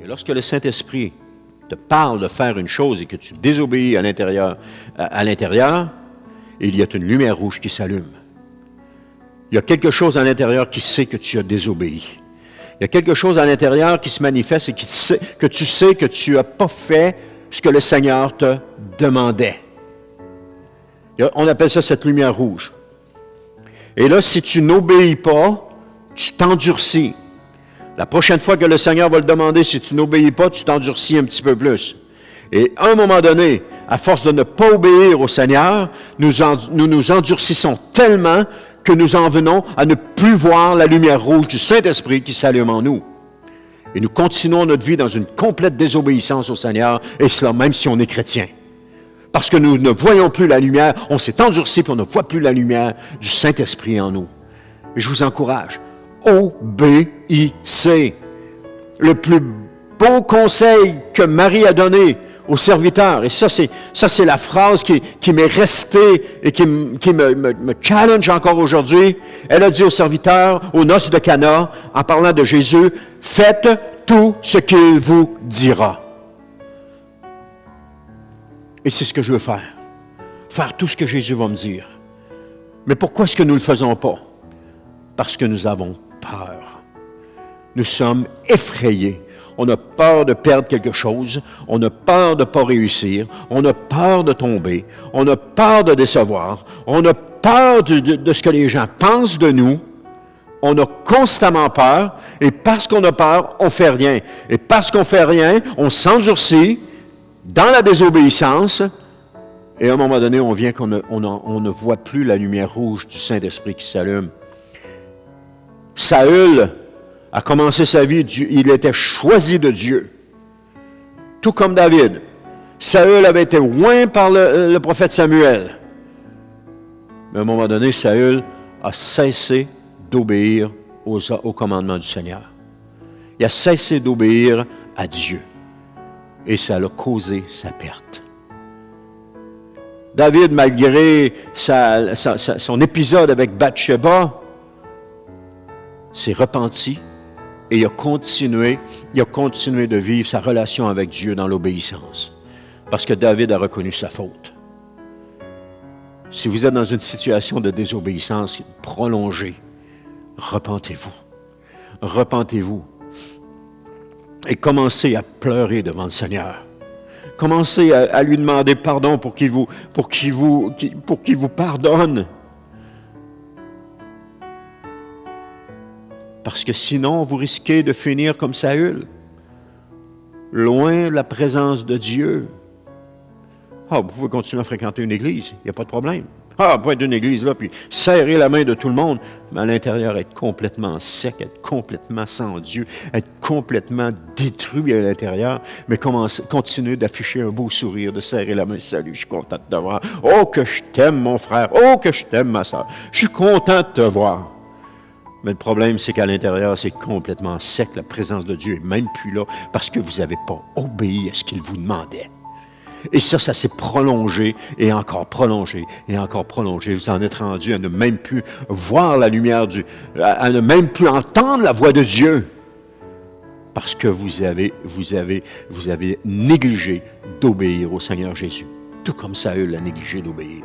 Et lorsque le Saint-Esprit te parle de faire une chose et que tu désobéis à l'intérieur, il y a une lumière rouge qui s'allume. Il y a quelque chose à l'intérieur qui sait que tu as désobéi. Il y a quelque chose à l'intérieur qui se manifeste et que tu sais que tu n'as pas fait ce que le Seigneur te demandait. On appelle ça cette lumière rouge. Et là, si tu n'obéis pas, tu t'endurcis. La prochaine fois que le Seigneur va le demander, si tu n'obéis pas, tu t'endurcis un petit peu plus. Et à un moment donné, à force de ne pas obéir au Seigneur, nous nous endurcissons tellement que nous en venons à ne plus voir la lumière rouge du Saint-Esprit qui s'allume en nous. Et nous continuons notre vie dans une complète désobéissance au Seigneur, et cela même si on est chrétien. Parce que nous ne voyons plus la lumière, on s'est endurci, puis on ne voit plus la lumière du Saint-Esprit en nous. Et je vous encourage, obéissez. Le plus beau conseil que Marie a donné aux serviteurs, et ça c'est la phrase qui m'est restée et qui me challenge encore aujourd'hui. Elle a dit aux serviteurs, aux noces de Cana, en parlant de Jésus, « Faites tout ce qu'il vous dira. » Et c'est ce que je veux faire. Faire tout ce que Jésus va me dire. Mais pourquoi est-ce que nous ne le faisons pas? Parce que nous avons peur. Nous sommes effrayés. On a peur de perdre quelque chose. On a peur de ne pas réussir. On a peur de tomber. On a peur de décevoir. On a peur de ce que les gens pensent de nous. On a constamment peur. Et parce qu'on a peur, on ne fait rien. Et parce qu'on ne fait rien, on s'endurcit dans la désobéissance, et à un moment donné, on vient qu'on ne voit plus la lumière rouge du Saint-Esprit qui s'allume. Saül a commencé sa vie, il était choisi de Dieu, tout comme David. Saül avait été oint par le prophète Samuel. Mais à un moment donné, Saül a cessé d'obéir au commandement du Seigneur. Il a cessé d'obéir à Dieu. Et ça l'a causé sa perte. David, malgré son épisode avec Bathsheba, s'est repenti et il a continué de vivre sa relation avec Dieu dans l'obéissance. Parce que David a reconnu sa faute. Si vous êtes dans une situation de désobéissance prolongée, repentez-vous. Repentez-vous. Et commencez à pleurer devant le Seigneur. Commencez à lui demander pardon pour qu'il vous pardonne. Parce que sinon, vous risquez de finir comme Saül, loin de la présence de Dieu. Vous pouvez continuer à fréquenter une église, il n'y a pas de problème. Vous pouvez être une église là, puis serrer la main de tout le monde, mais à l'intérieur, être complètement sec, être complètement sans Dieu, être complètement détruit à l'intérieur, mais continuer d'afficher un beau sourire, de serrer la main. Salut, je suis content de te voir. Oh, que je t'aime, mon frère. Oh, que je t'aime, ma soeur. Je suis content de te voir. Mais le problème, c'est qu'à l'intérieur, c'est complètement sec. La présence de Dieu n'est même plus là parce que vous n'avez pas obéi à ce qu'il vous demandait. Et ça s'est prolongé et encore prolongé et encore prolongé. Vous en êtes rendu à ne même plus voir la lumière à ne même plus entendre la voix de Dieu. Parce que vous avez négligé d'obéir au Seigneur Jésus. Tout comme Saül a négligé d'obéir.